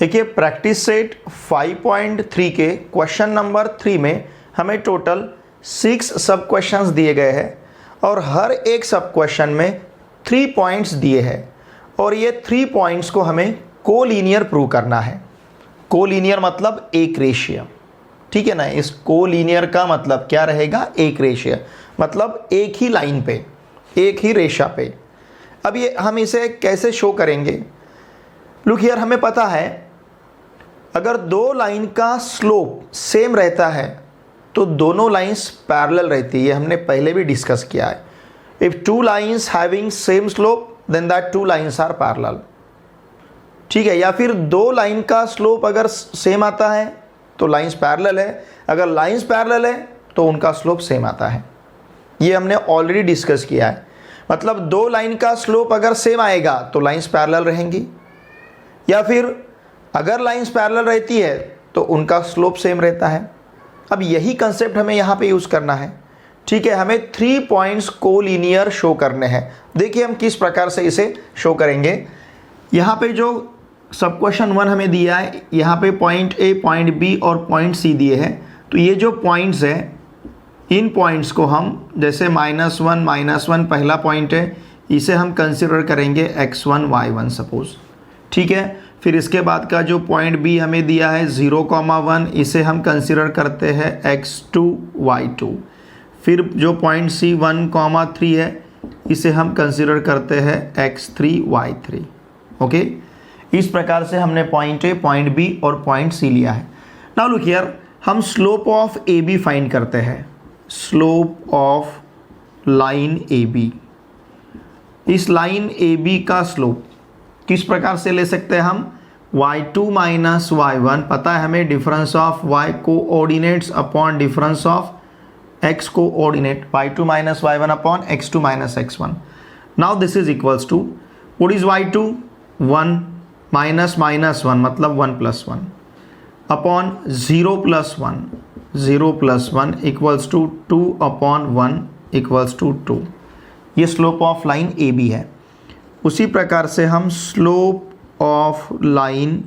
देखिए practice set 5.3 के question number 3 में हमें टोटल 6 सब क्वेश्चंस दिए गए हैं और हर एक सब क्वेश्चन में 3 पॉइंट्स दिए हैं और ये 3 पॉइंट्स को हमें कोलीनियर प्रूव करना है। कोलीनियर मतलब एक रेशियो, ठीक है ना। इस कोलीनियर का मतलब क्या रहेगा, एक रेशियो मतलब एक ही लाइन पे, एक ही रेशा पे। अब ये हम इसे कैसे शो करेंगे, लुक हियर, हमें पता है अगर दो लाइन का स्लोप सेम रहता है तो दोनों लाइंस पैरेलल रहती है, ये हमने पहले भी डिस्कस किया है। If two lines having same slope then that two lines are parallel, ठीक है। या फिर दो लाइन का स्लोप अगर सेम आता है तो लाइंस पैरेलल है, अगर लाइंस पैरेलल है तो उनका स्लोप सेम आता है। ये हमने ऑलरेडी डिस्कस किया है। मतलब दो लाइन का स्लोप अगर सेम आएगा तो लाइंस पैरेलल रहेंगी, या फिर अगर लाइंस पैरेलल रहती है तो उनका स्लोप सेम रहता है। अब यही कंसेप्ट हमें यहाँ पे यूज़ करना है, ठीक है। हमें 3 पॉइंट्स कोलीनियर शो करने हैं। देखिए हम किस प्रकार से इसे शो करेंगे। यहाँ पे जो सब क्वेश्चन 1 हमें दिया है, यहाँ पे पॉइंट ए, पॉइंट बी और पॉइंट सी दिए हैं। तो ये जो पॉइंट्स हैं, इन पॉइंट्स को हम जैसे -1 पहला पॉइंट है, इसे हम कंसिडर करेंगे x1 y1 सपोज, ठीक है। फिर इसके बाद का जो पॉइंट बी हमें दिया है 0,1, इसे हम कंसिडर करते हैं x2 y2। फिर जो पॉइंट सी 1,3 है, इसे हम कंसिडर करते हैं x3 y3। ओके, इस प्रकार से हमने पॉइंट ए, पॉइंट बी और पॉइंट सी लिया है। नाउ लुक हियर, हम slope of A B find करते हैं। Slope of line A B, इस लाइन ए बी का स्लोप किस प्रकार से ले सकते हैं हम, y2 माइनस y1, पता है हमें difference of y coordinates upon difference of x coordinate, y2 minus y1 upon x2 minus x1। Now this is equals to, what is y2, 1 minus minus 1 मतलब 1 plus 1 upon 0 plus 1, 0 plus 1 equals to 2 upon 1 equals to 2। ये slope of line A B है। उसी प्रकार से हम slope of line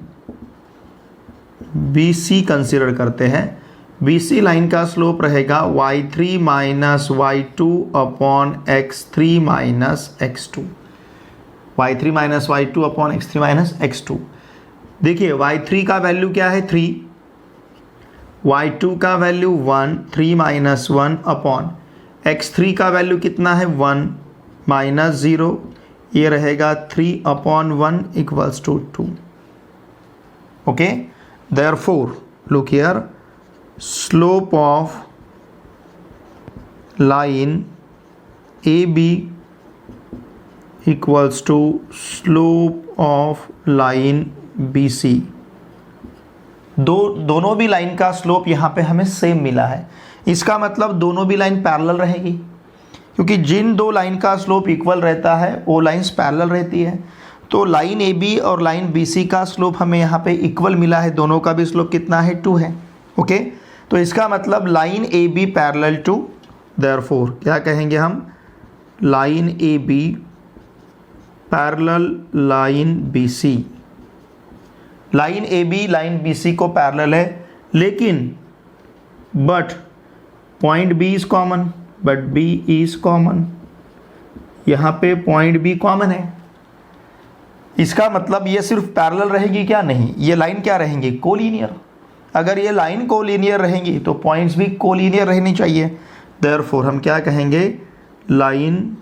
B C consider करते हैं। B C line का स्लोप रहेगा y3 minus y2 upon x3 minus x2, y3 minus y2 upon x3 minus x2। देखिए y3 का वैल्यू क्या है, 3, y2 का वैल्यू 1, 3 माइनस 1 अपॉन x3 का वैल्यू कितना है, 1 माइनस 0, ये रहेगा 3 upon 1 equals to 2। Okay, therefore look here, slope of line A B equals to slope of line B C. दोनों भी लाइन का स्लोप यहाँ पे हमें सेम मिला है। इसका मतलब दोनों भी लाइन पैरेलल रहेगी, क्योंकि जिन दो लाइन का स्लोप इक्वल रहता है वो लाइंस पैरेलल रहती है। तो लाइन ए बी और लाइन बी सी का स्लोप हमें यहाँ पे इक्वल मिला है, दोनों का भी स्लोप कितना है, 2 है। ओके, तो इसका मतलब line A B parallel to, therefore क्या कहेंगे हम, line A B parallel line B C. Line A B line B C को पैरेलल है, लेकिन but point B is common, but B is common. यहाँ पे पॉइंट B कॉमन है। इसका मतलब ये सिर्फ पैरेलल रहेगी क्या, नहीं, ये लाइन क्या रहेंगी, कोलीनियर। अगर ये लाइन कोलीनियर रहेंगी तो पॉइंट्स भी कोलीनियर रहनी चाहिए। देयरफॉर हम क्या कहेंगे, line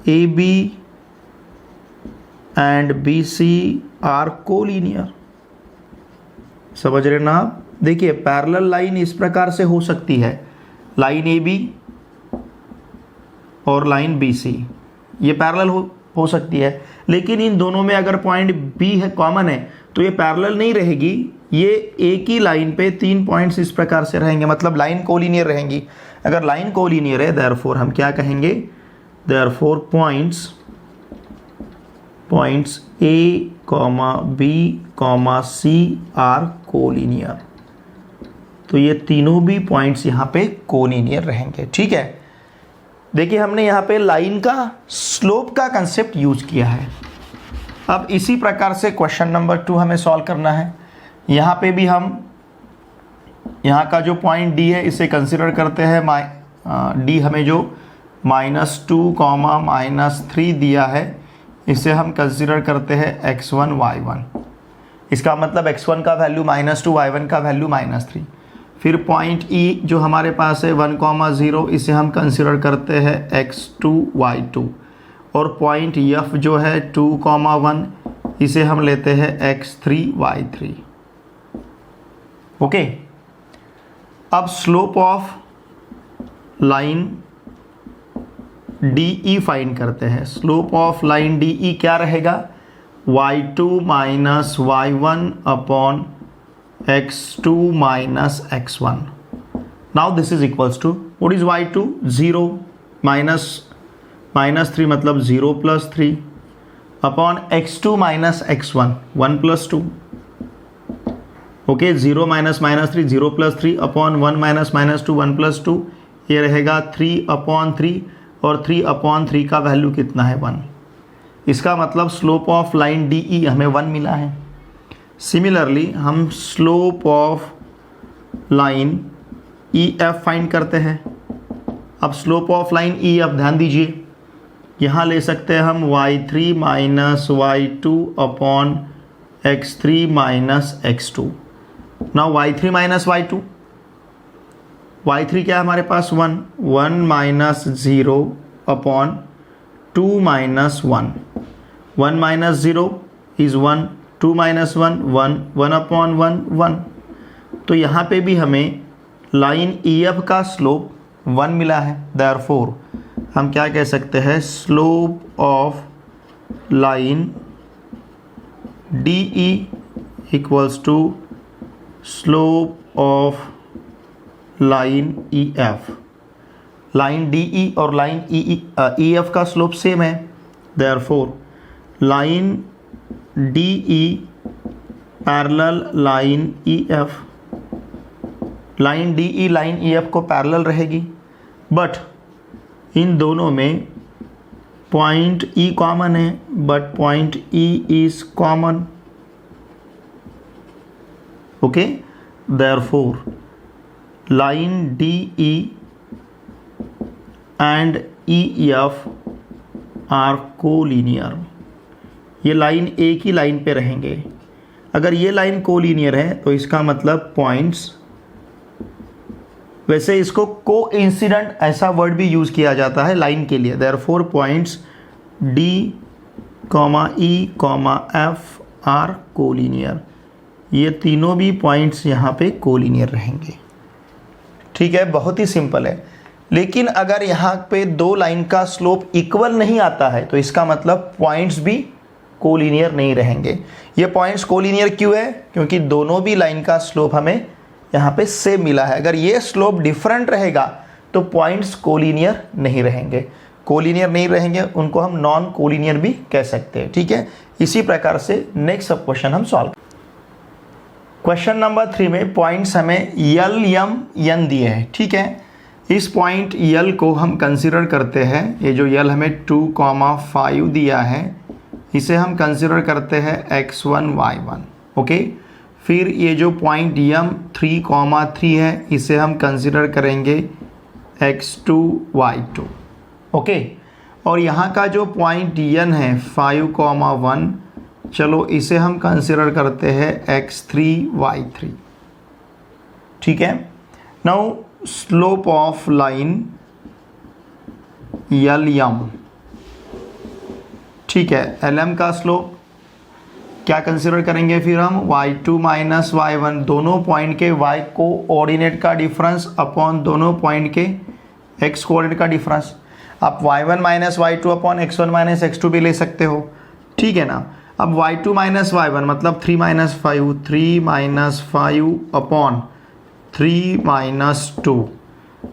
AB and BC are collinear. समझ रहे ना आप। देखिए पैरेलल लाइन इस प्रकार से हो सकती है, लाइन ए बी और लाइन बी सी, ये पैरेलल हो सकती है, लेकिन इन दोनों में अगर पॉइंट बी है, कॉमन है, तो ये पैरेलल नहीं रहेगी। ये एक ही लाइन पे 3 पॉइंट्स इस प्रकार से रहेंगे, मतलब लाइन कोलीनियर रहेंगी। अगर लाइन कोलीनियर है, देयरफॉर हम क्या कहेंगे, therefore points A comma B comma C are collinear. तो ये तीनों भी पॉइंट्स यहाँ पे कोलीनियर रहेंगे, ठीक है। देखिए हमने यहाँ पे लाइन का स्लोप का कंसेप्ट यूज किया है। अब इसी प्रकार से क्वेश्चन नंबर 2 हमें सॉल्व करना है। यहाँ पे भी हम यहाँ का जो पॉइंट डी है इसे कंसिडर करते हैं। डी हमें जो -2, -3 दिया है इसे हम कंसिडर करते हैं x1 y1। इसका मतलब x1 का वैल्यू -2, y1 का वैल्यू -3। फिर पॉइंट ई जो हमारे पास है 1, 0 इसे हम कंसिडर करते हैं x2 y2। और पॉइंट एफ जो है 2, 1 इसे हम लेते हैं x3 y3। ओके, अब slope of line D E find करते हैं। Slope of line D E क्या रहेगा? y2 minus y1 upon x2 minus x1। Now this is equals to what is y2? 0 -3 मतलब 0 + 3 upon x2 minus x1 1 + 2। Okay, 0 -3 0 + 3 upon 1 -2 1 + 2, ये रहेगा 3/3 और 3/3 का value कितना है? 1। इसका मतलब स्लोप ऑफ लाइन डी ई हमें 1 मिला है। सिमिलरली हम slope of line E F find करते हैं। अब slope of line E F ध्यान दीजिए, यहाँ ले सकते हैं हम y3 minus y2 upon x3 minus x2। Now y3 minus y2, y3 क्या है हमारे पास? 1 minus 0 upon 2 minus 1। 1 minus 0 is 1, 2 minus 1 1, 1 upon 1 1। तो यहाँ पे भी हमें लाइन ई एफ का स्लोप 1 मिला है। देयरफॉर हम क्या कह सकते हैं? Slope of line D E equals to slope of line E F. Line D E और लाइन ई एफ का स्लोप सेम है। Therefore line D E parallel line E F, line D E line E F को parallel रहेगी, but इन दोनों में point E common है, but point E is common. Okay, therefore line D E and E F R collinear. ये line एक ही line पे रहेंगे। अगर ये लाइन कोलिनियर है तो इसका मतलब पॉइंट्स, वैसे इसको कोइंसिडेंट ऐसा वर्ड भी यूज़ किया जाता है लाइन के लिए। देयरफॉर पॉइंट्स डी, ई, एफ आर कोलिनियर। ये तीनों भी पॉइंट्स यहाँ पे कोलिनियर रहेंगे। ठीक है, बहुत ही सिंपल है। लेकिन अगर यहाँ पे दो लाइन का स्लोप इक्वल नहीं आता है तो इसका मतलब पॉइंट्स भी कोलिनियर नहीं रहेंगे। ये पॉइंट्स कोलिनियर क्यों है? क्योंकि दोनों भी लाइन का स्लोप हमें यहाँ पे सेम मिला है। अगर ये स्लोप डिफरेंट रहेगा तो पॉइंट्स कोलिनियर नहीं रहेंगे। कोलिनियर नहीं रहेंगे उनको हम नॉन कोलिनियर भी कह सकते हैं। ठीक है, इसी प्रकार से नेक्स्ट सब क्वेश्चन हम सॉल्व। क्वेश्चन नंबर 3 में पॉइंट्स हमें यल, यम, यन दिए हैं। ठीक है, इस पॉइंट यल को हम कंसिडर करते हैं। ये जो यल हमें 2, 5 दिया है इसे हम कंसिडर करते हैं x1 y1। ओके, फिर ये जो पॉइंट यम 3, 3 है इसे हम कंसिडर करेंगे x2 y2। ओके, और यहाँ का जो पॉइंट यन है 5, 1, चलो इसे हम कंसिडर करते हैं x3 y3। ठीक है, नाउ स्लोप ऑफ लाइन यल यम। ठीक है, एल एम का स्लोप क्या कंसिडर करेंगे? फिर हम y2 माइनस y1, दोनों पॉइंट के y कोऑर्डिनेट का डिफरेंस अपॉन दोनों पॉइंट के x कोऑर्डिनेट का डिफरेंस। आप y1 minus y2 upon x1 minus x2 भी ले सकते हो। ठीक है ना। अब y2 माइनस y1 मतलब 3 माइनस 5, 3 माइनस 5 अपॉन 3 माइनस 2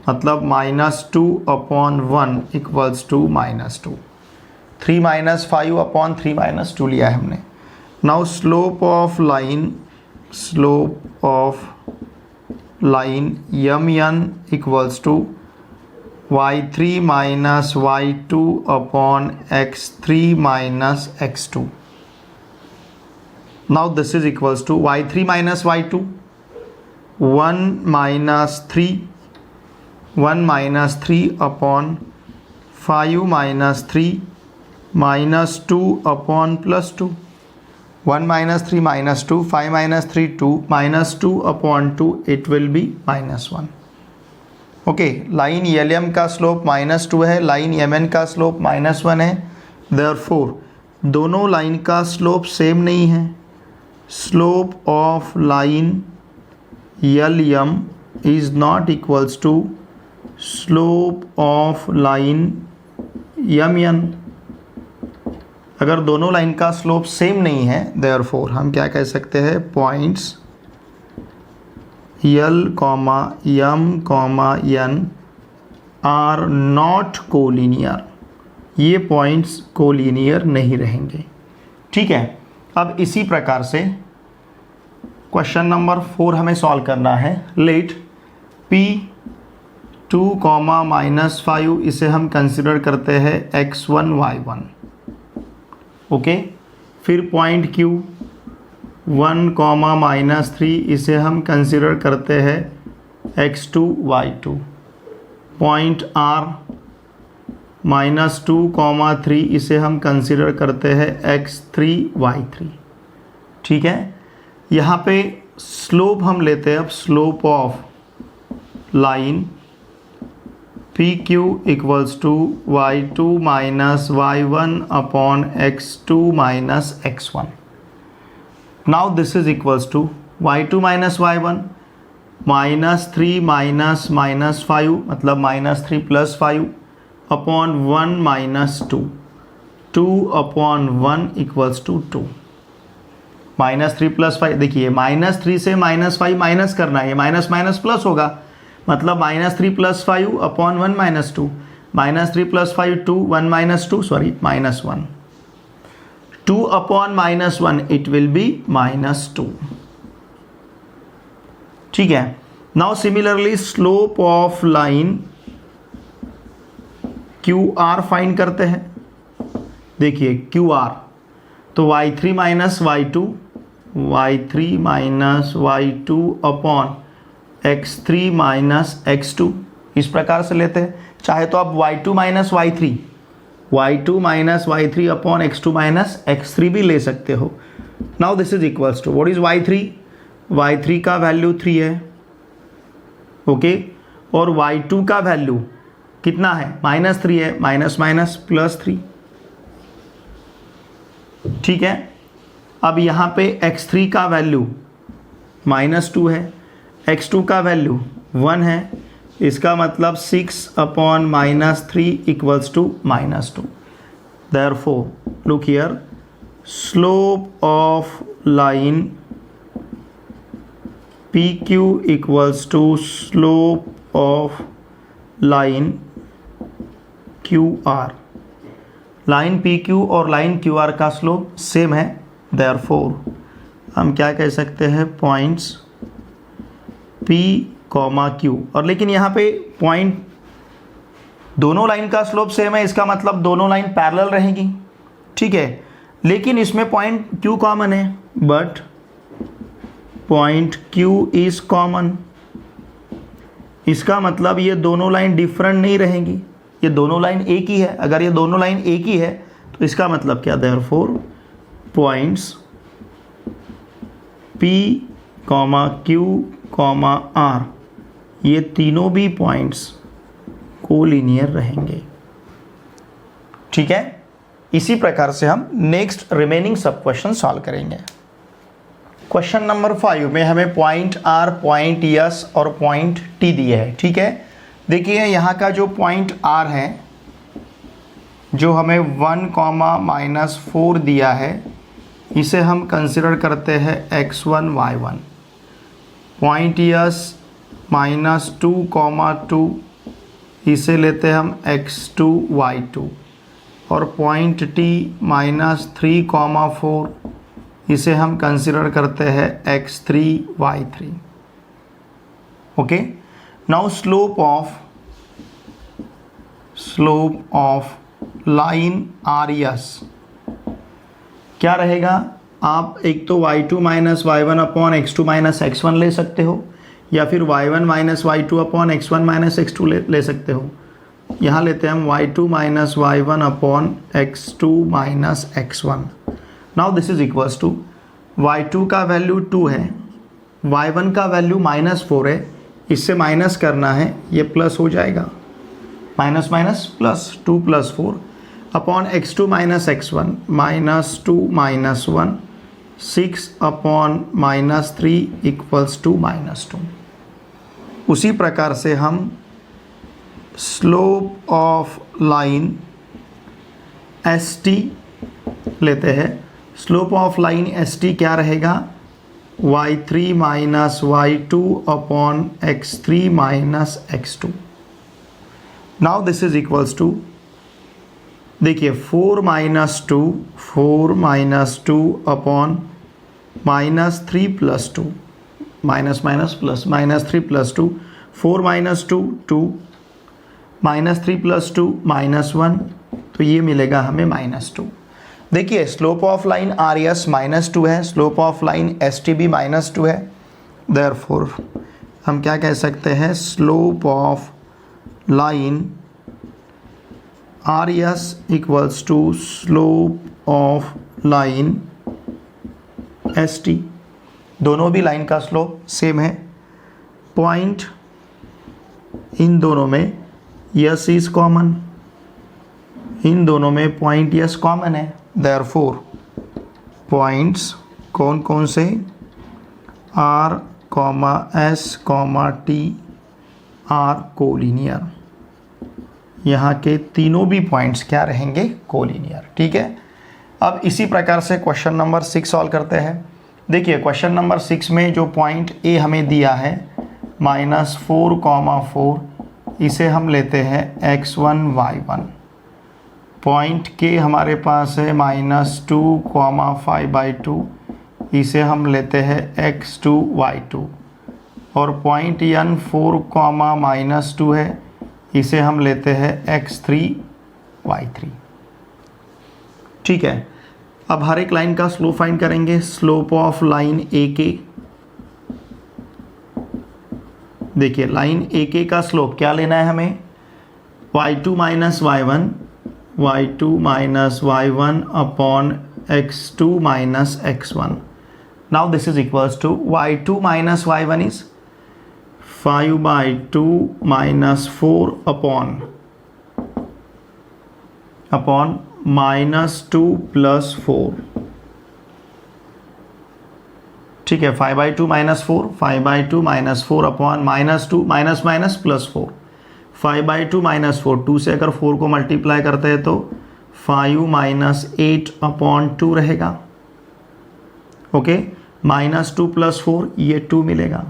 मतलब -2 upon 1 equals to -2। 3 minus 5 upon 3 minus 2 लिया है हमने। Now slope of line M N equals to y3 minus y2 upon x3 minus x2। Now this is equals to y3 minus y2, 1 minus 3 upon 5 minus 3 minus 2 upon plus 2, 1 minus 3 minus 2, 5 minus 3 2 minus 2 upon 2, it will B -1। Okay, line LM का slope -2 है, line MN का slope -1 है। Therefore दोनों line का slope same नहीं है। Slope of line LM is not equals to slope of line MN। अगर दोनों लाइन का स्लोप सेम नहीं है, देयरफॉर हम क्या कह सकते हैं, points L, M, N are not collinear. ये पॉइंट्स कोलिनियर नहीं रहेंगे। ठीक है, अब इसी प्रकार से क्वेश्चन नंबर 4 हमें सॉल्व करना है। लेट P2, -5 इसे हम कंसिडर करते हैं x1, y1। ओके, फिर पॉइंट Q 1, -3 इसे हम कंसिडर करते हैं x2, y2। पॉइंट R -2, 3 इसे हम कंसिडर करते हैं x3, y3। ठीक है, यहाँ पे स्लोप हम लेते हैं। अब slope of line PQ equals to y2 minus y1 upon x2 minus x1। Now this is equals to y2 minus y1, -3 minus 5 मतलब -3 plus 5 upon 1 minus 2, 2 upon 1 equals to 2। -3 plus 5, देखिए -3 से -5 माइनस करना है, minus minus plus होगा, मतलब -3 plus 5 upon 1 minus 2, -3 plus 5 2, 1 minus 2 sorry -1, 2 upon -1 it will B -2। ठीक है, now similarly slope of line QR find करते हैं। देखिए QR तो y3 minus y2, y3 minus y2 upon x3 minus x2 इस प्रकार से लेते हैं। चाहे तो आप y2 minus y3 upon x2 minus x3 भी ले सकते हो। Now this is equals to what is y3 का वैल्यू 3 है। ओके, और y2 का वैल्यू कितना है, -3 है, माइनस माइनस प्लस 3। ठीक है, अब यहाँ पे x3 का वैल्यू -2 है, x2 का वैल्यू 1 है, इसका मतलब 6 upon -3 equals to -2। Therefore look here, slope of line PQ equals to slope of line QR। Line PQ और लाइन QR का स्लोप सेम है। देयरफॉर हम क्या कह सकते हैं, पॉइंट्स P, Q। और लेकिन यहाँ पे पॉइंट दोनों लाइन का स्लोप सेम है, इसका मतलब दोनों लाइन पैरेलल रहेगी। ठीक है, लेकिन इसमें पॉइंट Q कॉमन है, but point Q is common. इसका मतलब ये दोनों लाइन डिफरेंट नहीं रहेंगी, ये दोनों लाइन एक ही है। अगर ये दोनों लाइन एक ही है तो इसका मतलब क्या, therefore points P, Q, R ये तीनों भी पॉइंट्स कोलिनियर रहेंगे। ठीक है, इसी प्रकार से हम नेक्स्ट रिमेनिंग सब क्वेश्चन सॉल्व करेंगे। क्वेश्चन नंबर 5 में हमें पॉइंट R, पॉइंट S और पॉइंट T दिए है। ठीक है, देखिए यहाँ का जो पॉइंट R है, जो हमें 1, -4 दिया है, इसे हम कंसिडर करते हैं x1, y1। पॉइंट S -2, 2 इसे लेते हैं हम x2, y2। और पॉइंट T -3, 4 इसे हम कंसिडर करते हैं x3, y3। Okay, now slope of line RS क्या रहेगा, आप एक तो y2 minus Y one upon x2 minus x1 ले सकते हो, या फिर y1 minus Y two upon x1 minus x2 ले सकते हो। यहाँ लेते हैं हम y2 minus Y one upon x2 minus x1। Now this is equals to y2 का वैल्यू 2 है, y1 का वैल्यू -4 है, इससे माइनस करना है, ये प्लस हो जाएगा, minus minus plus, 2 + 4 upon x2 minus x1 -2 -1 6 upon -3 equals to -2। उसी प्रकार से हम स्लोप ऑफ लाइन ST लेते हैं। स्लोप ऑफ लाइन ST क्या रहेगा, y3 minus y2 upon x3 minus x2। Now this is equals to, देखिए 4 - 2 अपॉन -3 + 2, माइनस माइनस प्लस, -3 + 2, 4 - 2 2, -3 + 2 -1, तो ये मिलेगा हमें -2। देखिए स्लोप ऑफ लाइन RS -2 है, स्लोप ऑफ लाइन ST भी -2 है, देयरफॉर हम क्या कह सकते हैं, slope of line RS equals to slope of line ST। दोनों भी लाइन का स्लोप सेम है। पॉइंट इन दोनों में यस इज कॉमन, इन दोनों में पॉइंट यस कॉमन है, देयरफॉर पॉइंट्स कौन कौन से, R, S, T are collinear. यहाँ के तीनों भी पॉइंट्स क्या रहेंगे, कोलिनियर। ठीक है, अब इसी प्रकार से क्वेश्चन नंबर 6 सॉल्व करते हैं। देखिए क्वेश्चन नंबर 6 में जो पॉइंट ए हमें दिया है -4, इसे हम लेते हैं x1 y1। पॉइंट के हमारे पास है -2, 5/2, इसे हम लेते हैं x2 y2। और पॉइंट n 4, -2 है, इसे हम लेते हैं x3 y3। ठीक है, अब हर एक लाइन का स्लोप फाइंड करेंगे। स्लोप ऑफ लाइन AK, देखिए लाइन AK का स्लोप क्या लेना है हमें, y2 minus y1 upon x2 minus x1। Now this is equals to y2 minus y1 is 5/2 -4 upon -2 + 4। ठीक है, 5/2 -4, 5/2 -4 अपॉन -2 माइनस प्लस 4, 5/2 -4, 2 से अगर 4 को मल्टीप्लाई करते हैं तो 5 - 8/2 रहेगा। ओके, -2 + 4, ये 2 मिलेगा।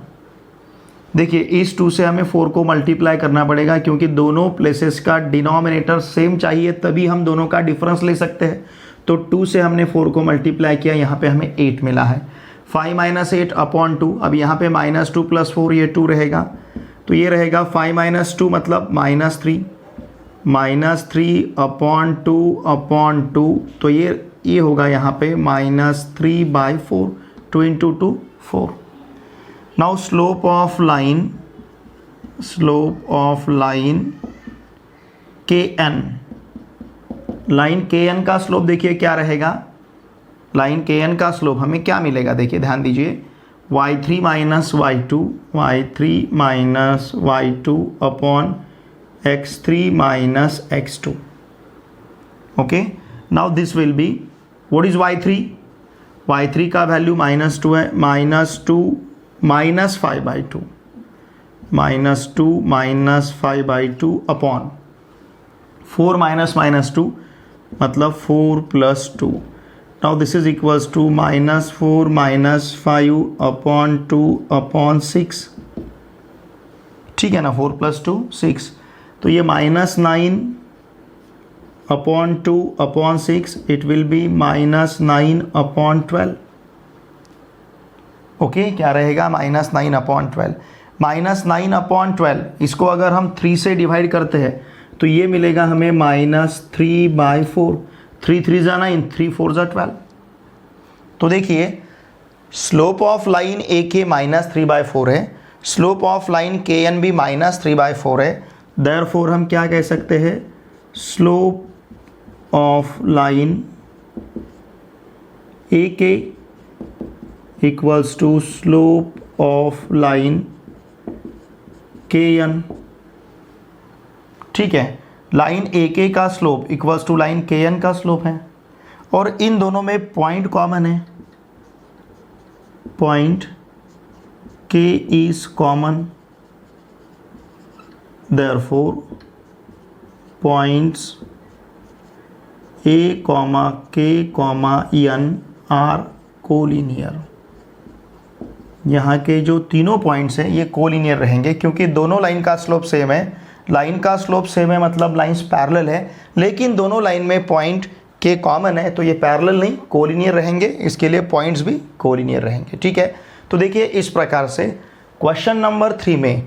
देखिए इस 2 से हमें 4 को मल्टीप्लाई करना पड़ेगा, क्योंकि दोनों प्लेसेस का डिनोमिनेटर सेम चाहिए, तभी हम दोनों का डिफरेंस ले सकते हैं। तो 2 से हमने 4 को मल्टीप्लाई किया, यहाँ पे हमें 8 मिला है। 5 - 8/2, अब यहाँ पे -2 + 4, ये 2 रहेगा, तो ये रहेगा 5 - 2 मतलब -3, -3/2/2, तो ये होगा यहाँ पे -3/4, 2 × 2 4। Now slope of line KN, line KN का स्लोप देखिए क्या रहेगा, लाइन KN का स्लोप हमें क्या मिलेगा, देखिए ध्यान दीजिए, y3 minus y2 upon x3 minus x2। Okay, now this will be, what is y3 का वैल्यू -2 है, -2 माइनस 5/2, -2 माइनस 5/2 अपॉन 4 -2 मतलब 4 + 2। Now this is equals to -4 - 5/2/6। ठीक है ना, 4 + 2 6, तो ये -9/2/6, इट विल बी -9/12। ओके, क्या रहेगा, -9/12। -9/12 इसको अगर हम 3 से डिवाइड करते हैं तो ये मिलेगा हमें -3/4, 3 3 × 9, 3 4 × 12। तो देखिए स्लोप ऑफ लाइन ए के -3/4 है, slope of line K N भी -3/4 है। देयरफॉर हम क्या कह सकते हैं, slope of line A K equals to slope of line K N. ठीक है, लाइन ए के का slope equals to line K N का स्लोप है, और इन दोनों में पॉइंट कॉमन है, point K is common, therefore points A comma K comma N are collinear. यहाँ के जो तीनों पॉइंट्स हैं ये कोलिनियर रहेंगे, क्योंकि दोनों लाइन का स्लोप सेम है। लाइन का स्लोप सेम है मतलब लाइंस पैरेलल है, लेकिन दोनों लाइन में पॉइंट के कॉमन है, तो ये पैरेलल नहीं कोलिनियर रहेंगे, इसके लिए पॉइंट्स भी कोलिनियर रहेंगे। ठीक है, तो देखिए इस प्रकार से क्वेश्चन नंबर 3 में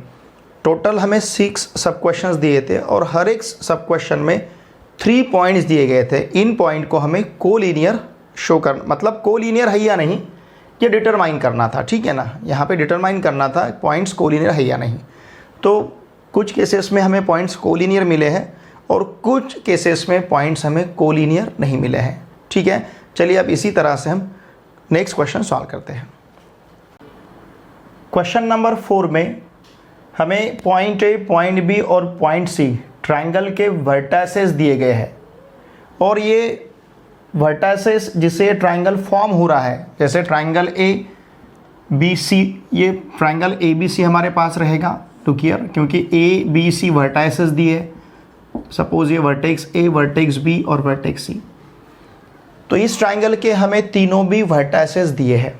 टोटल हमें 6 सब क्वेश्चंस दिए थे और हर एक सब क्वेश्चन में 3 पॉइंट्स दिए गए थे। इन पॉइंट को हमें कोलिनियर शो कर, मतलब कोलिनियर है या नहीं ये डिटरमाइन करना था। ठीक है ना, यहाँ पे डिटरमाइन करना था पॉइंट्स कोलिनियर है या नहीं। तो कुछ केसेस में हमें पॉइंट्स कोलिनियर मिले हैं और कुछ केसेस में पॉइंट्स हमें कोलिनियर नहीं मिले हैं। ठीक है, चलिए अब इसी तरह से हम नेक्स्ट क्वेश्चन सॉल्व करते हैं। क्वेश्चन नंबर 4 में हमें पॉइंट ए, पॉइंट बी और पॉइंट सी ट्रायंगल के वर्टाइसेस दिए गए हैं, और ये वर्टाइसेस जिससे ट्रायंगल फॉर्म हो रहा है, जैसे ट्रायंगल ए बी सी, ये ट्रायंगल ए बी सी हमारे पास रहेगा टू क्लियर, क्योंकि ए बी सी वर्टाइसेस दिए। सपोज ये वर्टेक्स ए, वर्टेक्स बी और वर्टेक्स सी, तो इस ट्रायंगल के हमें तीनों भी वर्टाइसेस दिए हैं।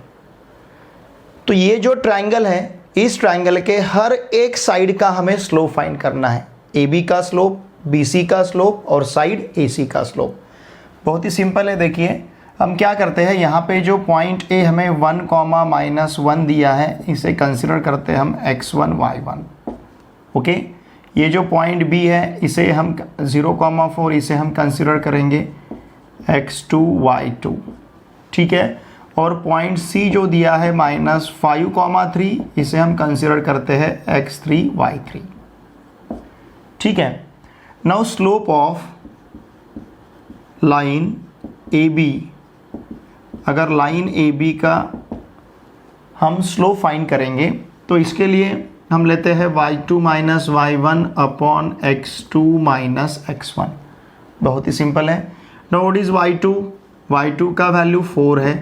तो ये जो ट्रायंगल है, इस ट्रायंगल के हर एक साइड का हमें स्लोप फाइंड करना है, ए बी का स्लोप, बी सी का स्लोप और साइड ए सी का स्लोप। बहुत ही सिंपल है, देखिए हम क्या करते हैं, यहाँ पे जो पॉइंट ए हमें 1, -1 दिया है, इसे कंसिडर करते हैं हम x1 y1। ओके, ये जो पॉइंट बी है इसे हम 0, 4 इसे हम कंसिडर करेंगे x2 y2। ठीक है, और पॉइंट सी जो दिया है -5, 3 इसे हम कंसिडर करते हैं x3 y3। ठीक है, now slope of line A B, अगर लाइन ए बी का हम स्लोप फाइंड करेंगे तो इसके लिए हम लेते हैं y2 - y1 upon x2 - x1। बहुत ही सिंपल है। Now what is y2? y2 का वैल्यू 4 है,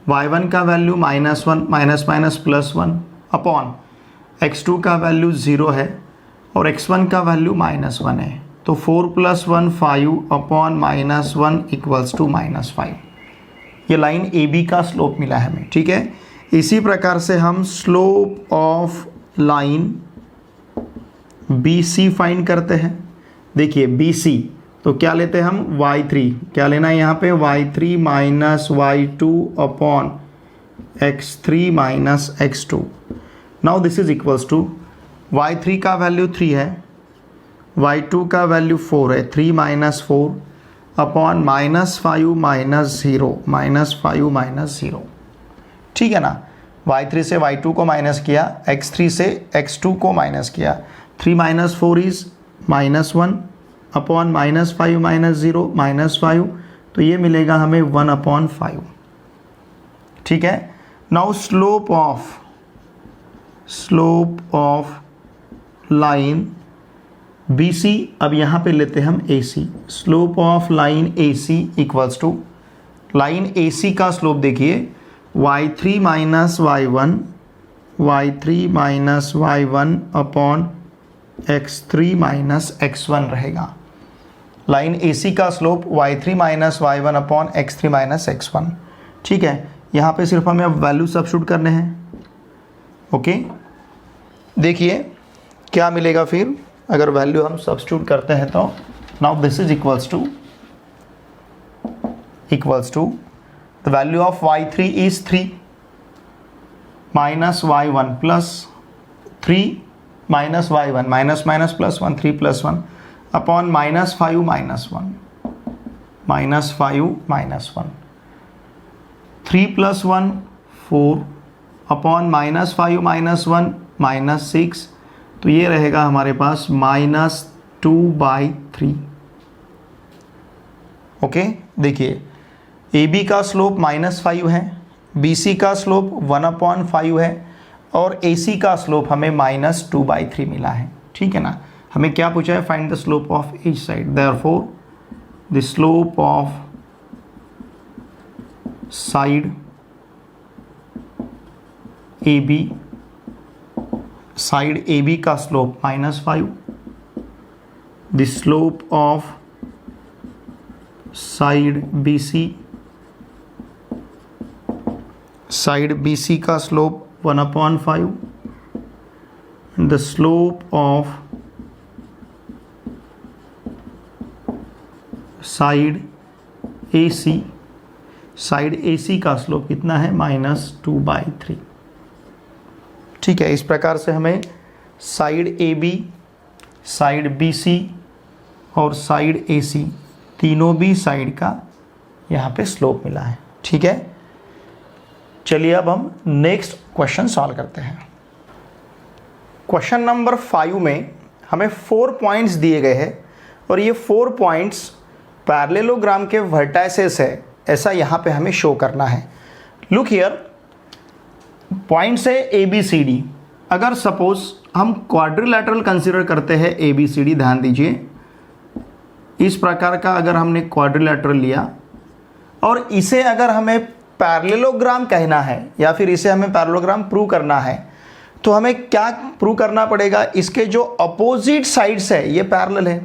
y1 का वैल्यू -1 +1 अपॉन x2 का वैल्यू 0 है और x1 का वैल्यू -1 है। तो 4 + 1 5 अपॉन -1 इक्वल्स टू -5। ये लाइन ए बी का स्लोप मिला है हमें। ठीक है, इसी प्रकार से हम slope of line B C find करते हैं। देखिए बी सी, तो क्या लेते हैं हम y3, क्या लेना है यहाँ पे y3 - y2 upon x3 - x2। Now this is equals to y3 का वैल्यू 3 है, y2 का वैल्यू 4 है, 3 - 4 अपॉन -5 - 0, -5 - 0। ठीक है ना, y3 से y2 को माइनस किया, x3 से x2 को माइनस किया, 3 - 4 इज -1 अपॉन -5 - 0 -5, तो ये मिलेगा हमें 1/5। ठीक है, now slope of line B C, अब यहाँ पे लेते हैं हम A C. Slope of line A C equals to line A C का स्लोप देखिए y3 - y1 upon x3 - x1 रहेगा। लाइन ए सी का slope y3 - y1 upon x3 - x1। ठीक है, यहाँ पे सिर्फ हमें अब वैल्यू सब्स्टिट्यूट करने हैं। ओके, देखिए क्या मिलेगा फिर अगर वैल्यू हम सब्स्टिट्यूट करते हैं, तो now this is equals to the value of y3 is 3 minus y1 plus 3 minus y1 minus plus 1 3 plus 1 upon -5 - 1 -5 - 1 3 + 1 4 upon -5 - 1 -6, तो ये रहेगा हमारे पास -2/3। ओके, देखिए AB का स्लोप -5 है, BC का स्लोप 1/5 है और AC का स्लोप हमें -2/3 मिला है। ठीक है ना। हमें क्या पूछा है, find the slope of each side. Therefore the slope of side AB, side AB का slope -5, the slope of side BC, side BC का slope 1/5, the slope of side AC, side AC का स्लोप कितना है, -2/3। ठीक है, इस प्रकार से हमें साइड AB, साइड BC और साइड AC तीनों भी साइड का यहाँ पे स्लोप मिला है। ठीक है, चलिए अब हम नेक्स्ट क्वेश्चन सॉल्व करते हैं। क्वेश्चन नंबर 5 में हमें 4 पॉइंट्स दिए गए हैं और ये 4 पॉइंट्स पैरेललोग्राम के वर्टाइसेस है, ऐसा यहाँ पे हमें शो करना है। लुक हियर, पॉइंट्स है ABCD। अगर सपोज हम क्वाड्रिलैटरल कंसीडर करते हैं ABCD, ध्यान दीजिए इस प्रकार का अगर हमने क्वाड्रिलैटरल लिया और इसे अगर हमें पैरेललोग्राम कहना है या फिर इसे हमें पैरेललोग्राम प्रूव करना है, तो हमें क्या प्रूव करना पड़ेगा, इसके जो अपोजिट साइड्स है ये पैरेलल है,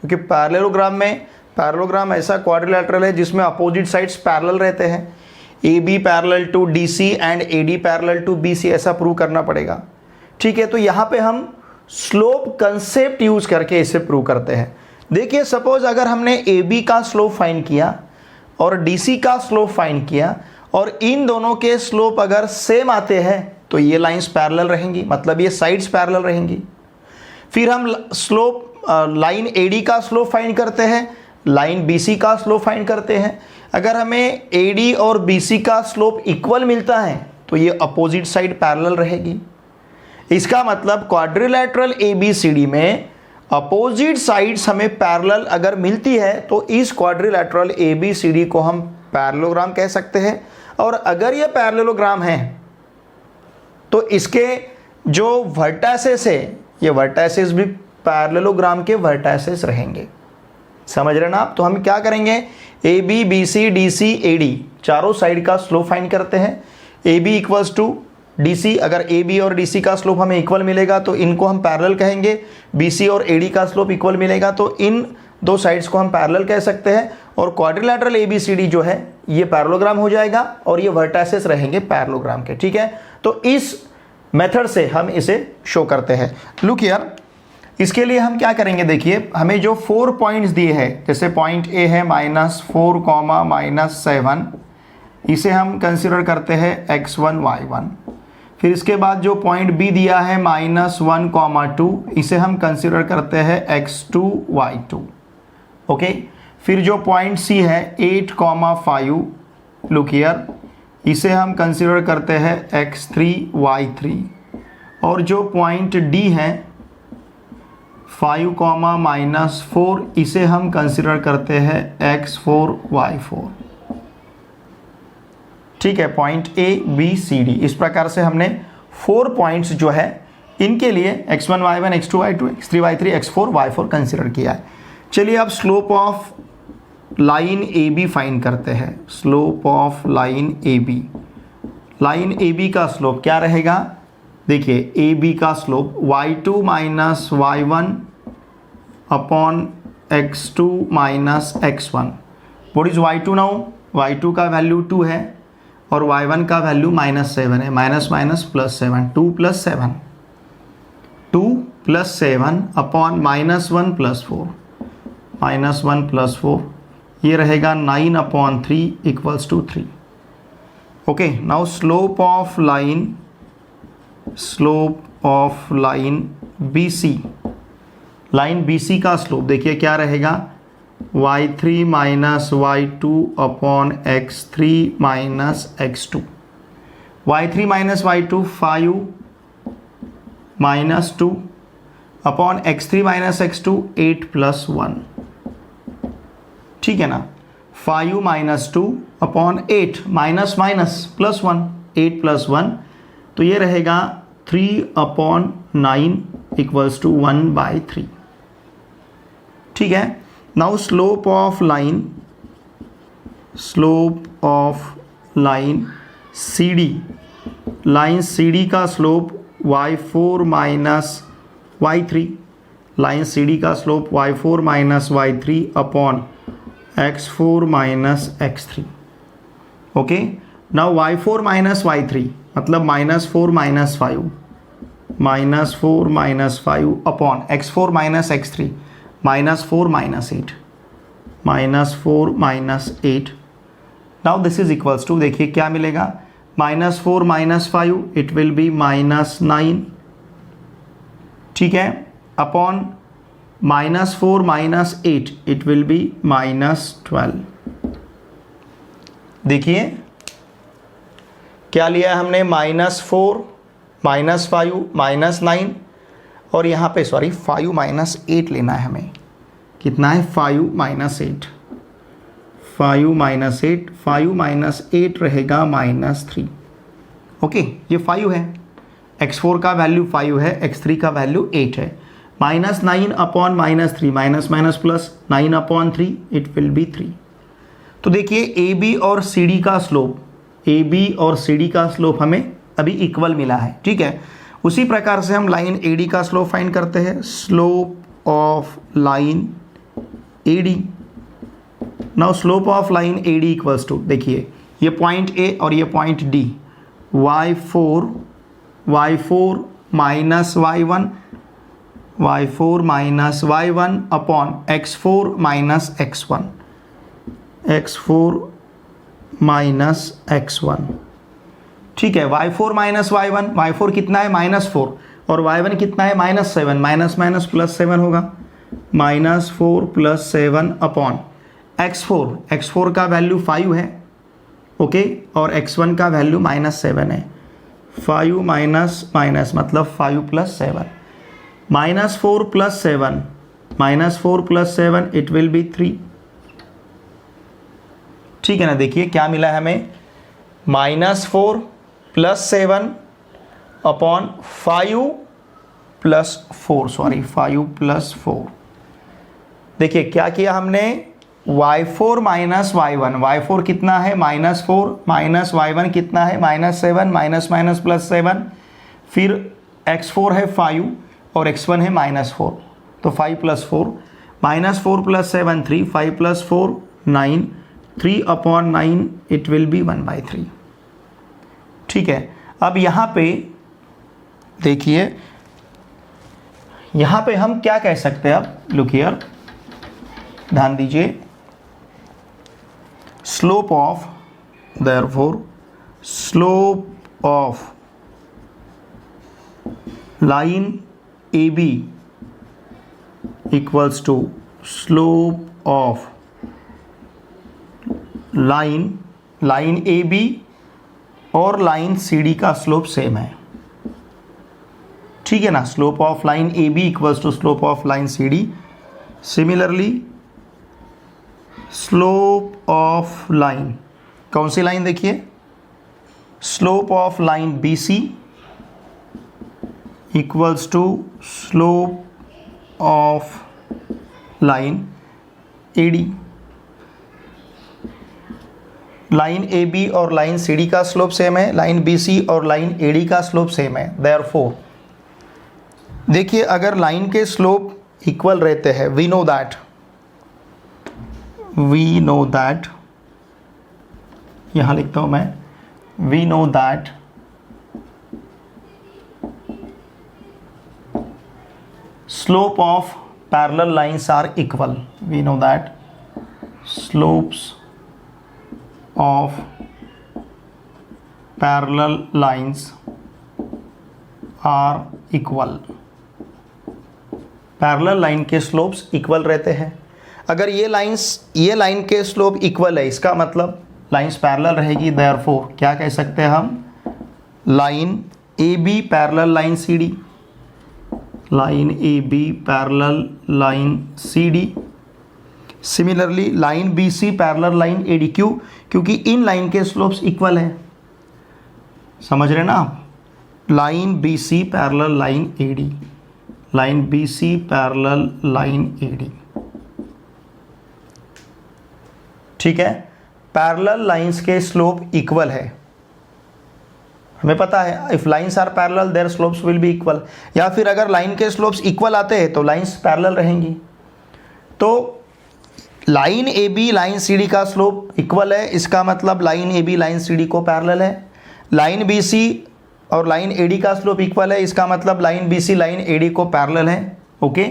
क्योंकि पैरेललोग्राम ऐसा क्वाड्रिलैटरल है जिसमें अपोजिट साइड्स पैरेलल रहते हैं। AB parallel to DC and AD parallel to BC, ऐसा प्रूव करना पड़ेगा। ठीक है, तो यहाँ पे हम स्लोप कंसेप्ट यूज करके इसे प्रूव करते हैं। देखिए सपोज अगर हमने AB का स्लोप फाइंड किया और DC का स्लोप फाइंड किया और इन दोनों के स्लोप अगर सेम आते हैं तो ये लाइंस पैरेलल रहेंगी, मतलब ये साइड्स पैरेलल रहेंगी। फिर हम लाइन AD का स्लोप फाइंड करते हैं, लाइन BC का स्लोप फाइंड करते हैं। अगर हमें AD और BC का स्लोप इक्वल मिलता है तो ये अपोजिट साइड पैरेलल रहेगी। इसका मतलब क्वाड्रिलैटरल ABCD में अपोजिट साइड्स हमें पैरेलल अगर मिलती है तो इस क्वाड्रिलैटरल ABCD को हम पैरेललोग्राम कह सकते हैं। और अगर ये पैरेललोग्राम है तो इसके जो वर्टाइसेस है ये वर्टाइसेस भी पैरेललोग्राम के वर्टाइसेस रहेंगे। समझ रहे ना आप। तो हम क्या करेंगे, AB BC DC AD चारों साइड का स्लोप फाइंड करते हैं। AB इक्वल्स टू DC, अगर AB और DC का स्लोप हमें इक्वल मिलेगा तो इनको हम पैरेलल कहेंगे। BC और AD का स्लोप इक्वल मिलेगा तो इन दो साइड्स को हम पैरेलल कह सकते हैं। और क्वाड्रिलैटरल ABCD जो है ये पैरेललोग्राम हो जाएगा और ये वर्टाइसेस रहेंगे पैरेललोग्राम के। ठीक है, तो इस मेथड से हम इसे शो करते हैं। लुक हियर, इसके लिए हम क्या करेंगे, देखिए हमें जो 4 पॉइंट्स दिए हैं, जैसे पॉइंट A है -4, -7, इसे हम कंसिडर करते हैं x1 y1। फिर इसके बाद जो पॉइंट B दिया है -1, 2, इसे हम कंसिडर करते हैं x2 y2। ओके, फिर जो पॉइंट C है 8, 5, लुक हियर, इसे हम कंसिडर करते हैं x3 y3। और जो पॉइंट D है 5, -4, इसे हम कंसिडर करते हैं x4 y4। ठीक है, point A B C D, इस प्रकार से हमने 4 पॉइंट्स जो है इनके लिए x1 y1 x2 y2 x3 y3 x4 y4 consider किया है। चलिए अब slope of line AB find करते हैं। Slope of line AB, line AB का स्लोप क्या रहेगा, देखिए AB का slope y2 - y1 upon x2 - x1। What is y2 now, y2 का वैल्यू 2 है और y1 का वैल्यू -7 है। -+7, 2 + 7, 2 + 7 अपॉन -1 + 4, -1 + 4, ये रहेगा 9/3 = 3। Okay, now slope of line BC, line BC का स्लोप देखिए क्या रहेगा, y3 minus y2 upon x3 minus x2। y3 minus y2 5 minus 2 upon x3 minus x2 8 plus 1। ठीक है ना, 5 minus 2 upon 8 minus minus plus 1, 8 plus 1, तो ये रहेगा 3 अपॉन 9 इक्वल्स टू 1/3। ठीक है, now slope of line CD का slope y4 minus y3, line CD का slope y4 minus y3 upon x4 minus x3। Okay, now y4 minus y3 मतलब -4 minus 5, -4 minus 5 upon x4 minus x3 -4 minus 8, -4 minus 8। Now this is equals to, देखिए क्या मिलेगा, -4 minus 5 it will B -9। ठीक है, upon -4 minus 8 it will B -12। देखिए क्या लिया हमने, -4 -5 -9, और यहाँ पे 5 माइनस 8 लेना है हमें। कितना है, 5 माइनस 8, 5 माइनस 8, 5 माइनस 8 रहेगा -3। ओके, ये 5 है, x4 का वैल्यू 5 है, x3 का वैल्यू 8 है। -9 upon -3 minus minus plus 9 upon 3 it will B 3। तो देखिए AB और CD का स्लोप, AB और CD का स्लोप हमें अभी इक्वल मिला है। ठीक है, उसी प्रकार से हम लाइन AD का स्लोप फाइंड करते हैं, slope of line AD। Now slope of line AD equals to, देखिए ये पॉइंट A और ये point D, y4 minus y1, y4 minus y1 upon x4 minus x1, x4 minus x1। ठीक है, y4 minus y1, y4 कितना है -4 और y1 कितना है -7, माइनस माइनस प्लस 7 होगा, -4 प्लस 7 अपॉन x4 का वैल्यू 5 है। ओके, और x1 का वैल्यू -7 है। 5 माइनस माइनस मतलब 5 plus 7, -4 plus 7, -4 plus 7 it will B 3। ठीक है ना, देखिए क्या मिला है हमें, -4 प्लस 7 अपॉन 5 प्लस 4। देखिए क्या किया हमने, y4 माइनस y1, y4 कितना है -4 माइनस y1 कितना है -7, माइनस माइनस प्लस 7, फिर x4 है 5 और x1 है -4, तो 5 plus 4, -4 plus 7 3, 5 plus 4 9, 3 upon 9 it will B 1/3। ठीक है, अब यहाँ पे देखिए, यहाँ पे हम क्या कह सकते हैं, अब लुक हियर, ध्यान दीजिए, slope of, therefore slope of line AB equals to slope of line AB और लाइन CD का स्लोप सेम है। ठीक है ना, slope of line AB equals to slope of line CD। Similarly slope of line, कौन सी line, देखिए slope of line BC equals to slope of line AD। Line AB और line CD का slope same है, line BC और line AD का slope same है। Therefore देखिए, अगर लाइन के स्लोप इक्वल रहते हैं, वी नो दैट, यहाँ लिखता हूँ मैं, we know that slope of parallel lines are equal. We know that slopes of parallel lines are equal। Parallel line के स्लोप्स इक्वल रहते हैं। अगर ये लाइन के स्लोप इक्वल है, इसका मतलब लाइंस पैरेलल रहेगी, देयरफॉर क्या कह सकते हैं हम, line A B parallel line C D, line A B parallel line C D. Similarly line B C parallel line A D, क्यों, क्योंकि इन लाइन के स्लोप्स इक्वल है, समझ रहे ना आप, line B C parallel line A D, line B C parallel line A D. ठीक है, पैरेलल लाइंस के स्लोप इक्वल है, हमें पता है if lines are parallel their slopes will be equal, या फिर अगर लाइन के स्लोप्स इक्वल आते हैं तो लाइंस पैरेलल रहेंगी। तो line A B line C D का स्लोप इक्वल है, इसका मतलब line A B line C D को पैरेलल है। लाइन बी सी और लाइन ए डी का स्लोप इक्वल है, इसका मतलब line B C line A D को पैरेलल है। ओके,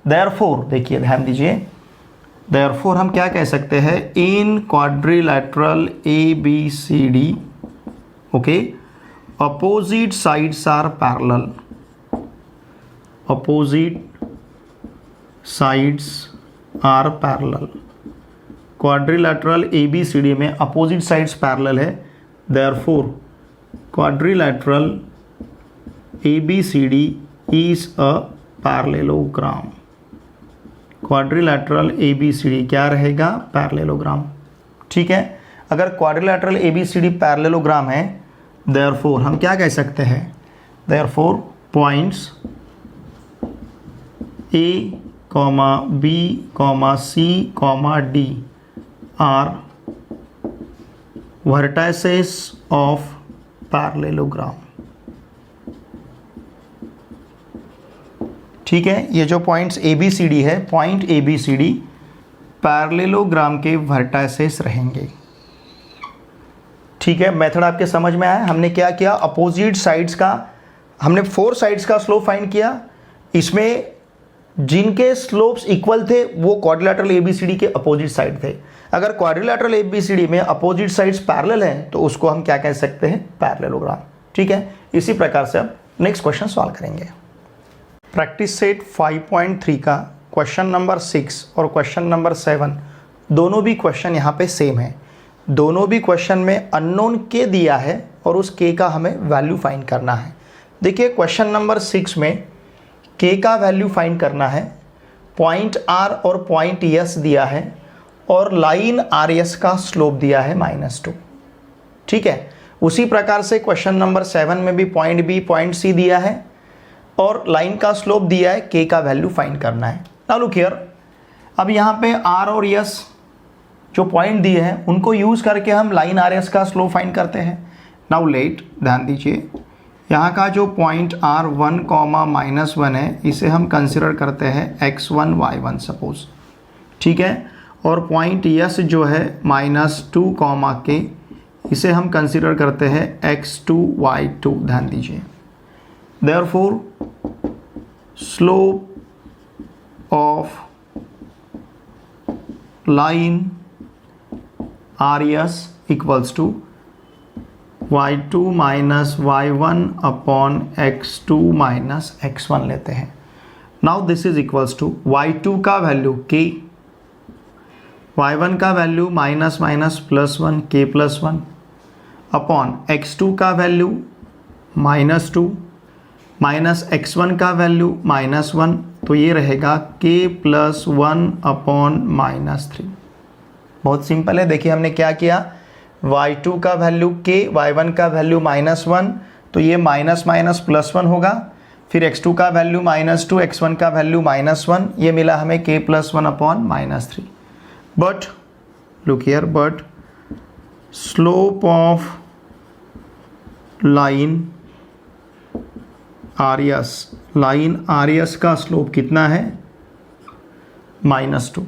देयरफॉर देखिए ध्यान दीजिए, देयरफॉर हम क्या कह सकते हैं, in quadrilateral A B C D, okay, opposite sides are parallel, opposite sides are parallel, quadrilateral ABCD में opposite sides parallel है, therefore quadrilateral ABCD is a parallelogram, quadrilateral ABCD क्या रहेगा, parallelogram। ठीक है, अगर quadrilateral ABCD parallelogram है, therefore हम क्या कह सकते हैं, therefore points A comma B comma C comma D are vertices of parallelogram. ठीक है, ये जो points A B C D है, point A B C D parallelogram के वर्टाइसेस रहेंगे। ठीक है, मेथड आपके समझ में आया। हमने क्या किया, अपोजिट साइड्स का, हमने 4 साइड्स का स्लोप फाइंड किया, इसमें जिनके स्लोप्स इक्वल थे वो क्वाड्रिलैटरल एबीसीडी के अपोजिट साइड थे। अगर क्वाड्रिलैटरल एबीसीडी में अपोजिट साइड्स पैरेलल हैं तो उसको हम क्या कह सकते हैं, पैरेललोग्राम। ठीक है, इसी प्रकार से अब नेक्स्ट क्वेश्चन सॉल्व करेंगे। प्रैक्टिस सेट 5.3 का क्वेश्चन नंबर 6 और क्वेश्चन नंबर 7 दोनों भी क्वेश्चन यहाँ पे सेम है। दोनों भी क्वेश्चन में अननोन के दिया है और उस के का हमें वैल्यू फाइंड करना है। देखिए क्वेश्चन नंबर 6 में के का वैल्यू फाइंड करना है, पॉइंट आर और पॉइंट एस दिया है और लाइन आर एस का स्लोप दिया है -2। ठीक है, उसी प्रकार से क्वेश्चन नंबर 7 में भी पॉइंट बी पॉइंट सी दिया है और लाइन का स्लोप दिया है, के का वैल्यू फाइंड करना है। नाउ लुक हियर, अब यहाँ पे आर और एस जो पॉइंट दिए हैं उनको यूज़ करके हम लाइन आर एस का स्लोप फाइंड करते हैं। नाउ लेट, ध्यान दीजिए, यहाँ का जो पॉइंट आर 1, -1 है, इसे हम कंसिडर करते हैं x1 y1 सपोज। ठीक है, और पॉइंट एस जो है -2, के, इसे हम कंसिडर करते हैं x2 y2। ध्यान दीजिए, therefore slope of line R S equals to y2 minus y1 upon x2 minus x1 लेते हैं। Now this is equals to y2 का वैल्यू k, y1 का वैल्यू -+1 k+1 अपॉन x2 का value -2 minus x1 का value -1, तो ये रहेगा k+1 upon -3। बहुत सिंपल है। देखिए हमने क्या किया, y2 का वैल्यू k, y1 का वैल्यू -1, तो ये --+1 होगा, फिर x2 का वैल्यू -2, x1 का वैल्यू -1, ये मिला हमें k+1 upon -3। But look here, but slope of line R S का स्लोप कितना है, -2।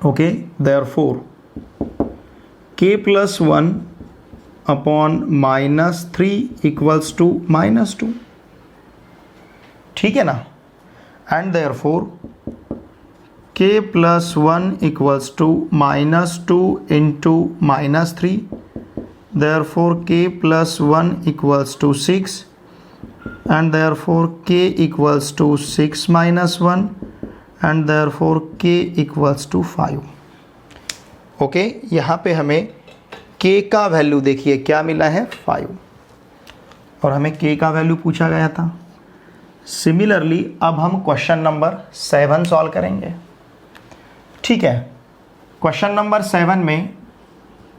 Okay, therefore k+1 upon -3 equals to -2। ठीक है ना, and therefore k+1 equals to -2 into -3, therefore k+1 equals to 6 and therefore k equals to 6 - 1 and therefore k equals to 5। Okay, यहाँ पे हमें k का वैल्यू देखिए क्या मिला है 5, और हमें k का वैल्यू पूछा गया था। सिमिलरली अब हम क्वेश्चन नंबर 7 सॉल्व करेंगे। ठीक है, क्वेश्चन नंबर 7 में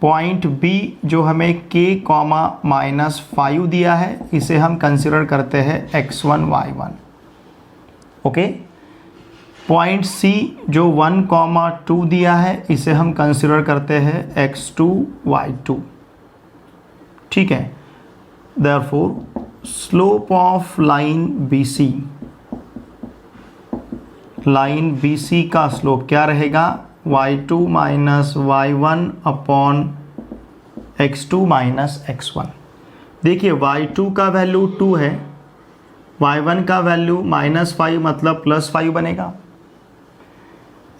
पॉइंट B जो हमें k -5 दिया है, इसे हम कंसिडर करते हैं x1 y1। Okay, point C जो 1 2 दिया है, इसे हम कंसिडर करते हैं x2 y2। ठीक है, therefore slope of line BC का स्लोप क्या रहेगा, y2 y1 upon x2 x1। देखिए y2 का वैल्यू 2 है, y1 का वैल्यू -5 मतलब +5 बनेगा,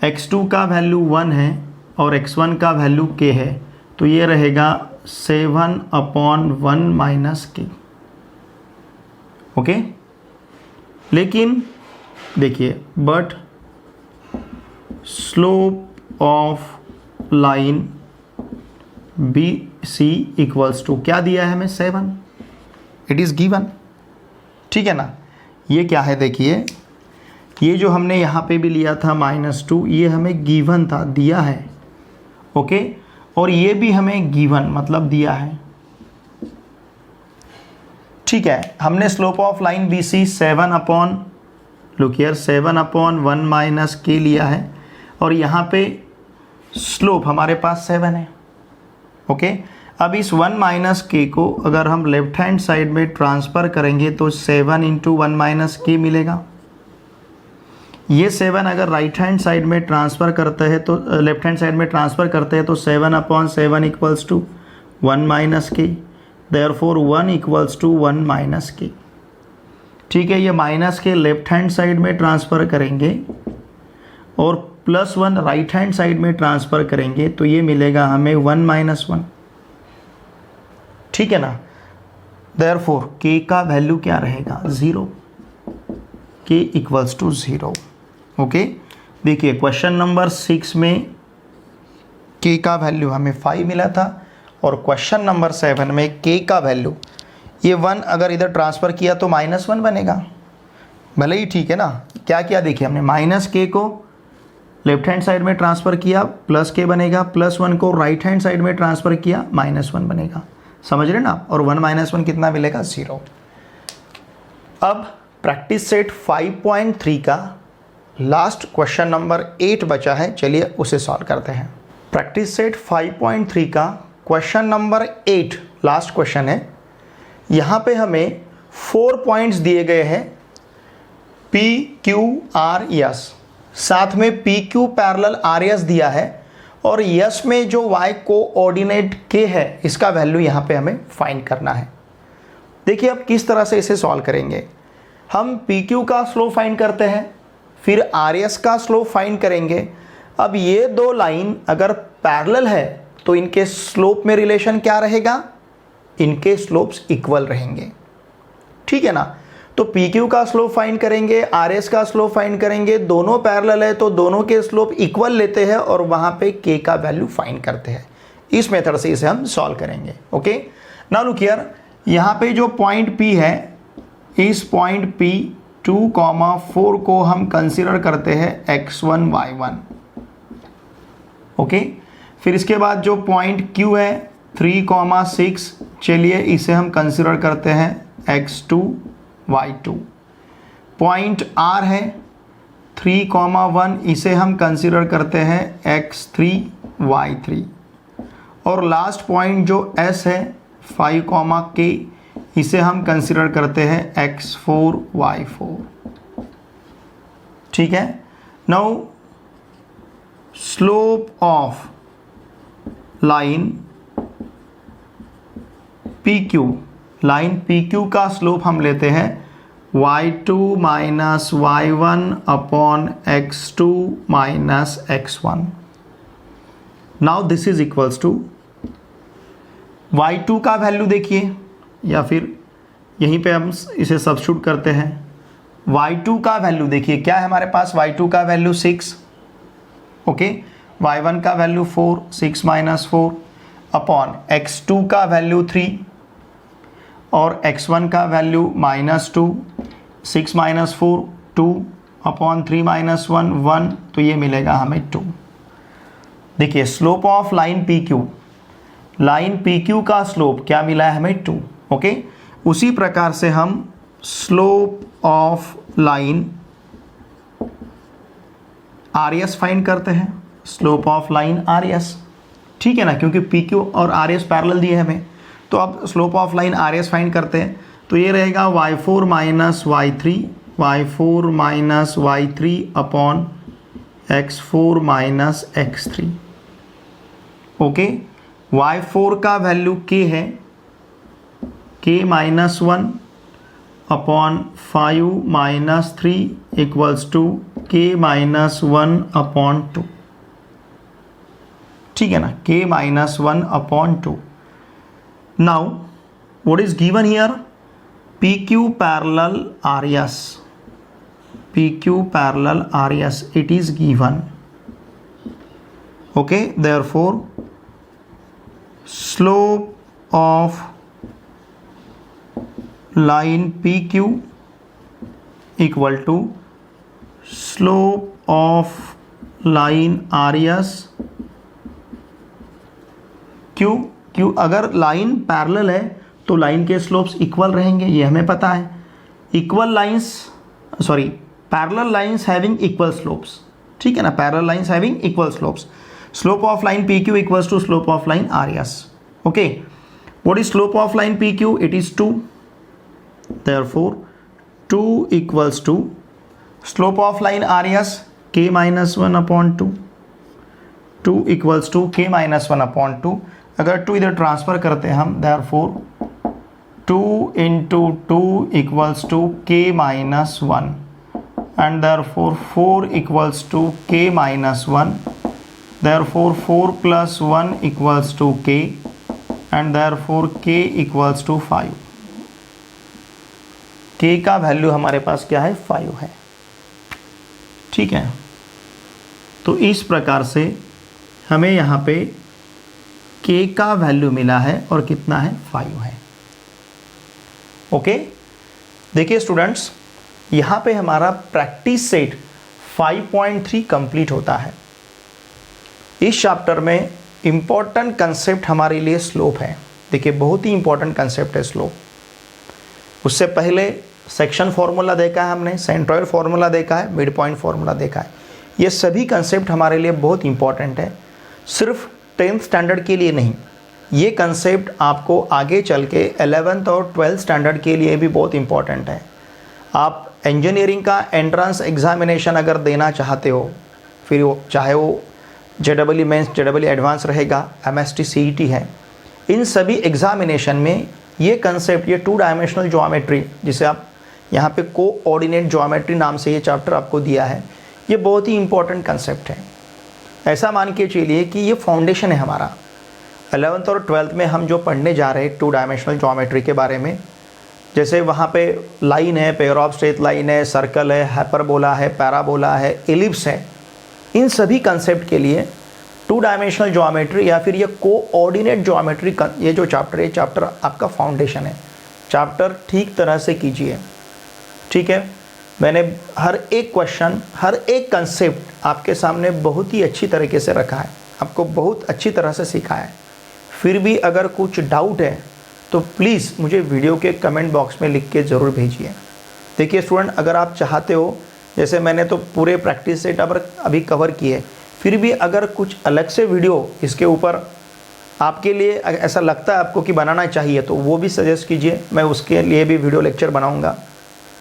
x2 का वैल्यू 1 है और x1 का वैल्यू k है, तो ये रहेगा 7/1 - k। ओके, लेकिन देखिए but slope of line BC equals to क्या दिया है हमें 7, इट इज़ गिवन। ठीक है ना, ये क्या है देखिए, ये जो हमने यहाँ पे भी लिया था -2, ये हमें गिवन था, दिया है। ओके, और ये भी हमें गिवन मतलब दिया है। ठीक है, हमने slope of line BC 7/1 - k लिया है, और यहाँ पे स्लोप हमारे पास 7 है। ओके, अब इस 1 - k को अगर हम लेफ्ट हैंड साइड में ट्रांसफ़र करेंगे तो 7 × 1 - k मिलेगा। ये 7 अगर राइट हैंड साइड में ट्रांसफ़र करते हैं तो लेफ्ट हैंड साइड में ट्रांसफ़र करते हैं तो 7/7 equals to 1 - k, therefore 1 equals to 1 - k। ठीक है, ये -k लेफ्ट हैंड साइड में ट्रांसफ़र करेंगे और +1 राइट हैंड साइड में ट्रांसफ़र करेंगे तो ये मिलेगा हमें 1 - 1। ठीक है ना, देयरफॉर k का वैल्यू क्या रहेगा 0, k इक्वल्स टू 0। ओके, देखिए क्वेश्चन नंबर 6 में k का वैल्यू हमें 5 मिला था, और क्वेश्चन नंबर 7 में k का वैल्यू ये 1 अगर इधर ट्रांसफ़र किया तो -1 बनेगा। भले ही ठीक है ना, क्या किया देखिए हमने -k को लेफ्ट हैंड साइड में ट्रांसफ़र किया +k बनेगा, +1 को राइट हैंड साइड में ट्रांसफ़र किया -1 बनेगा। समझ रहे ना, और 1 - 1 कितना मिलेगा 0। अब प्रैक्टिस सेट 5.3 का लास्ट क्वेश्चन नंबर 8 बचा है, चलिए उसे सॉल्व करते हैं। प्रैक्टिस सेट 5.3 का क्वेश्चन नंबर 8 लास्ट क्वेश्चन है। यहाँ पे हमें 4 पॉइंट्स दिए गए हैं P, Q, R, S, साथ में PQ पैरेलल RS दिया है, और S में जो Y कोऑर्डिनेट K है इसका वैल्यू यहाँ पे हमें फाइंड करना है। देखिए अब किस तरह से इसे सॉल्व करेंगे। हम PQ का स्लोप फाइंड करते हैं, फिर RS का स्लोप फाइंड करेंगे। अब ये दो लाइन अगर पैरेलल है तो इनके स्लोप में रिलेशन क्या रहेगा, इनके स्लोप्स इक्वल रहेंगे। ठीक है ना, तो PQ का स्लोप फाइंड करेंगे, RS का स्लोप फाइंड करेंगे, दोनों पैरेलल है तो दोनों के स्लोप इक्वल लेते हैं और वहाँ पे K का वैल्यू फाइंड करते हैं। इस मेथड से इसे हम सॉल्व करेंगे। ओके, नाउ लुक हियर, यहाँ पे जो पॉइंट P है, इस पॉइंट P 2, 4 को हम कंसिडर करते हैं x1 y1। ओके, फिर इसके बाद जो पॉइंट Q है 3, 6, चलिए इसे हम कंसिडर करते हैं x2 y2। पॉइंट R है 3, 1, इसे हम कंसिडर करते हैं x3 y3। और लास्ट पॉइंट जो S है 5, k, इसे हम कंसिडर करते हैं x4 y4। ठीक है, now slope of line PQ का स्लोप हम लेते हैं y2 - y1 upon x2 - x1। Now this is equals to y2 का वैल्यू देखिए, या फिर यहीं पे हम इसे सब्स्टिट्यूट करते हैं, y2 का वैल्यू देखिए क्या है हमारे पास, y2 का वैल्यू 6, ओके, y1 का वैल्यू 4, 6 माइनस 4 अपॉन x2 का वैल्यू 3 और x1 का वैल्यू -2, 6 माइनस 4 2 अपॉन 3 माइनस 1 1, तो ये मिलेगा हमें 2। देखिए slope of line PQ, line PQ का स्लोप क्या मिला है हमें 2, ओके। उसी प्रकार से हम slope of line RS find करते हैं, स्लोप ऑफ लाइन RS, ठीक है ना, क्योंकि PQ और RS पैरेलल दिए हमें। तो अब slope of line RS find करते हैं, तो ये रहेगा y4 minus y3, y4 minus y3 upon x4 minus x3, okay. y4 का वैल्यू k है, k minus 1 upon 5 minus 3 equals to k minus 1 upon 2, ठीक है ना, k minus 1 upon 2। Now what is given here, PQ parallel RS, PQ parallel RS, it is given, okay, therefore slope of line PQ equal to slope of line RS, क्यों अगर line parallel है तो line के slopes equal रहेंगे, ये हमें पता है। Equal lines, sorry, parallel lines having equal slopes, ठीक है ना, parallel lines having equal slopes. Slope of line PQ equals to slope of line RS, okay. What is slope of line PQ, it is 2, therefore 2 equals to slope of line RS k minus 1 upon 2, 2 equals to k minus 1 upon 2। अगर 2 इधर transfer करते हैं हम, therefore 2 into 2 equals to k minus 1 and therefore 4 equals to k minus 1, therefore 4 plus 1 equals to k and therefore k equals to 5। k का value हमारे पास क्या है, 5 है, ठीक है। तो इस प्रकार से हमें यहाँ पे k का वैल्यू मिला है और कितना है, 5 है, ओके। देखिए स्टूडेंट्स, यहाँ पे हमारा प्रैक्टिस सेट 5.3 कंप्लीट होता है। इस चैप्टर में इम्पॉर्टेंट कंसेप्ट हमारे लिए स्लोप है। देखिए बहुत ही इम्पॉर्टेंट कंसेप्ट है स्लोप। उससे पहले सेक्शन फॉर्मूला देखा है हमने, सेंट्रॉइड फॉर्मूला देखा है, मिड पॉइंट फॉर्मूला देखा है। ये सभी कंसेप्ट हमारे लिए बहुत इंपॉर्टेंट है, सिर्फ 10th स्टैंडर्ड के लिए नहीं, ये कंसेप्ट आपको आगे चल के 11th और 12th स्टैंडर्ड के लिए भी बहुत इंपॉर्टेंट है। आप इंजीनियरिंग का एंट्रेंस एग्जामिनेशन अगर देना चाहते हो, फिर वो चाहे वो JEE मेंस, JEE एडवांस रहेगा, MST CET है, इन सभी एग्जामिनेशन में ये कंसेप्ट, ये 2 डायमेंशनल ज्योमेट्री, जिसे आप यहाँ पे कोऑर्डिनेट ज्योमेट्री नाम से ये चैप्टर आपको दिया है, ये बहुत ही इंपॉर्टेंट कंसेप्ट है। ऐसा मान के चलिए कि ये फाउंडेशन है हमारा। 11th और 12th में हम जो पढ़ने जा रहे हैं 2 डायमेंशनल ज्योमेट्री के बारे में, जैसे वहाँ पे लाइन है, पेयर ऑफ स्ट्रेट लाइन है, सर्कल है, हाइपरबोला है, पैराबोला है, एलिप्स है, इन सभी कंसेप्ट के लिए 2 डायमेंशनल ज्योमेट्री या फिर ये कोऑर्डिनेट ज्योमेट्री, ये जो चैप्टर है, चैप्टर आपका फाउंडेशन है। चैप्टर ठीक तरह से कीजिए, ठीक है। मैंने हर एक क्वेश्चन, हर एक कंसेप्ट आपके सामने बहुत ही अच्छी तरीके से रखा है, आपको बहुत अच्छी तरह से सिखाया है। फिर भी अगर कुछ डाउट है तो प्लीज़ मुझे वीडियो के कमेंट बॉक्स में लिख के ज़रूर भेजिए। देखिए स्टूडेंट, अगर आप चाहते हो, जैसे मैंने तो पूरे प्रैक्टिस सेट अभी कवर किए, फिर भी अगर कुछ अलग से वीडियो इसके ऊपर आपके लिए ऐसा लगता है आपको कि बनाना चाहिए, तो वो भी सजेस्ट कीजिए, मैं उसके लिए भी वीडियो लेक्चर बनाऊँगा,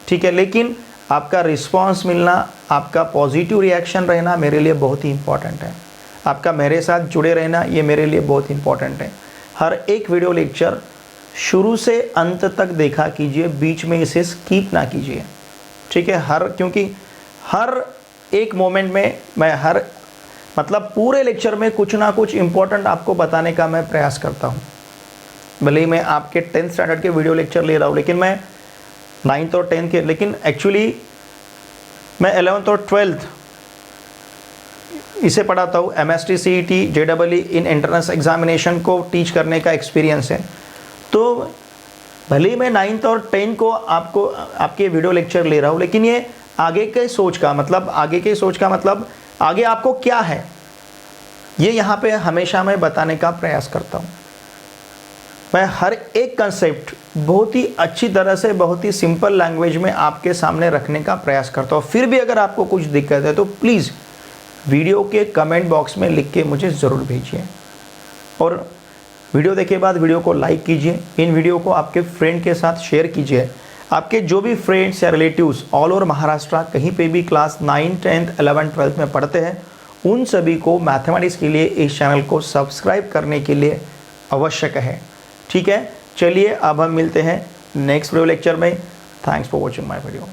ठीक है। लेकिन आपका रिस्पांस मिलना, आपका पॉजिटिव रिएक्शन रहना मेरे लिए बहुत ही इंपॉर्टेंट है। आपका मेरे साथ जुड़े रहना ये मेरे लिए बहुत इंपॉर्टेंट है। हर एक वीडियो लेक्चर शुरू से अंत तक देखा कीजिए, बीच में इसे स्किप ना कीजिए, ठीक है। क्योंकि हर एक मोमेंट में मैं मतलब पूरे लेक्चर में कुछ ना कुछ इंपॉर्टेंट आपको बताने का मैं प्रयास करता हूँ। भले ही मैं आपके 10th स्टैंडर्ड के वीडियो लेक्चर ले रहा हूँ, लेकिन मैं 9th और 10th के, लेकिन एक्चुअली मैं 11th और 12th इसे पढ़ाता हूँ। MST CET JEE इन एंट्रेंस एग्जामिनेशन को टीच करने का एक्सपीरियंस है। तो भले ही मैं 9th और 10th को आपके वीडियो लेक्चर ले रहा हूँ, लेकिन ये आगे के सोच का मतलब आगे आपको क्या है, ये यहाँ पे हमेशा मैं बताने का प्रयास करता हूँ। मैं हर एक कंसेप्ट बहुत ही अच्छी तरह से, बहुत ही सिंपल लैंग्वेज में आपके सामने रखने का प्रयास करता हूँ। फिर भी अगर आपको कुछ दिक्कत है तो प्लीज़ वीडियो के कमेंट बॉक्स में लिख के मुझे ज़रूर भेजिए, और वीडियो देखे बाद वीडियो को लाइक कीजिए। इन वीडियो को आपके फ्रेंड के साथ शेयर कीजिए। आपके जो भी फ्रेंड्स या रिलेटिव्स ऑल ओवर महाराष्ट्र कहीं पे भी क्लास 9, 10, 11, 12 में पढ़ते हैं, उन सभी को मैथमेटिक्स के लिए इस चैनल को सब्सक्राइब करने के लिए आवश्यक है। ठीक है, चलिए अब हम मिलते हैं नेक्स्ट वीडियो लेक्चर में। Thanks for watching my video.